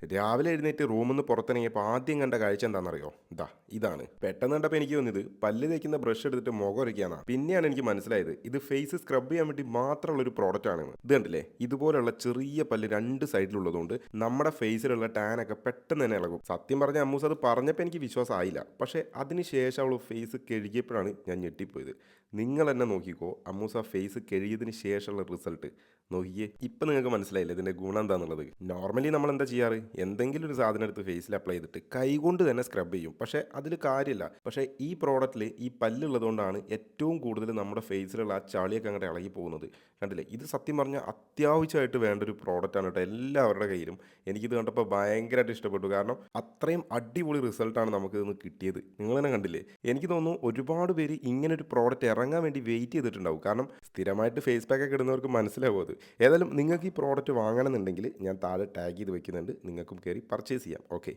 രാവിലെ എഴുന്നേറ്റ് റൂമിൽ നിന്ന് പുറത്തിറങ്ങിയപ്പോൾ ആദ്യം കണ്ട കാഴ്ച എന്താണെന്നറിയോ? ഇതാണ്. പെട്ടെന്ന് കണ്ടപ്പോൾ എനിക്ക് തോന്നിയത് പല്ല് തേക്കുന്ന ബ്രഷ് എടുത്തിട്ട് മുഖം ഉരയ്ക്കാന്നാ. പിന്നെയാണ് എനിക്ക് മനസ്സിലായത് ഇത് ഫേസ് സ്ക്രബ് ചെയ്യാൻ വേണ്ടി മാത്രമുള്ള ഒരു പ്രോഡക്റ്റ് ആണെന്ന്. ഇത് കണ്ടില്ലേ? ഇതുപോലുള്ള ചെറിയ പല്ല് രണ്ട് സൈഡിലുള്ളതുകൊണ്ട് നമ്മുടെ ഫേസിലുള്ള ടാൻ ഒക്കെ പെട്ടെന്ന് തന്നെ ഇളകും. സത്യം പറഞ്ഞ അമ്മൂസ് അത് പറഞ്ഞപ്പോൾ എനിക്ക് വിശ്വാസമായില്ല. പക്ഷേ അതിന് ശേഷം അവൾ ഫേസ് കഴുകിയപ്പോഴാണ് ഞാൻ ഞെട്ടിപ്പോയത്. നിങ്ങൾ തന്നെ നോക്കിക്കോ, അമ്മൂസ ഫേസ് കഴുകിയതിന് ശേഷമുള്ള റിസൾട്ട് നോക്കിയേ. ഇപ്പം നിങ്ങൾക്ക് മനസ്സിലായില്ലേ ഇതിൻ്റെ ഗുണം എന്താണെന്നുള്ളത്? നോർമലി നമ്മൾ എന്താ ചെയ്യാറ്? എന്തെങ്കിലും ഒരു സാധനം എടുത്ത് ഫേസിൽ അപ്ലൈ ചെയ്തിട്ട് കൈകൊണ്ട് തന്നെ സ്ക്രബ് ചെയ്യും. പക്ഷേ അതിൽ കാര്യമില്ല. പക്ഷേ ഈ പ്രോഡക്റ്റിൽ ഈ പല്ലുള്ളതുകൊണ്ടാണ് ഏറ്റവും കൂടുതൽ നമ്മുടെ ഫേസിലുള്ള ആ ചളിയൊക്കെ അങ്ങോട്ട് ഇളകി പോകുന്നത്. കണ്ടില്ലേ? ഇത് സത്യം പറഞ്ഞാൽ അത്യാവശ്യമായിട്ട് വേണ്ട ഒരു പ്രോഡക്റ്റാണ് കേട്ടോ എല്ലാവരുടെ കയ്യിലും. എനിക്കിത് കണ്ടപ്പോൾ ഭയങ്കരമായിട്ട് ഇഷ്ടപ്പെട്ടു. കാരണം അത്രയും അടിപൊളി റിസൾട്ടാണ് നമുക്ക് ഇന്ന് കിട്ടിയത്. നിങ്ങൾ തന്നെ കണ്ടില്ലേ? എനിക്ക് തോന്നുന്നു ഒരുപാട് പേര് ഇങ്ങനെ ഒരു പ്രോഡക്റ്റ് ഇറങ്ങാൻ വേണ്ടി വെയിറ്റ് ചെയ്തിട്ടുണ്ടാവും. കാരണം സ്ഥിരമായിട്ട് ഫേസ് പാക്ക് ഒക്കെ ഇടുന്നവർക്ക് മനസ്സിലാവും അത്. ഏതായാലും നിങ്ങൾക്ക് ഈ പ്രോഡക്റ്റ് വാങ്ങണമെന്നുണ്ടെങ്കിൽ ഞാൻ താഴെ ടാഗ് ചെയ്ത് വെക്കുന്നുണ്ട്. നിങ്ങൾക്കും കയറി പർച്ചേസ് ചെയ്യാം. ഓക്കെ.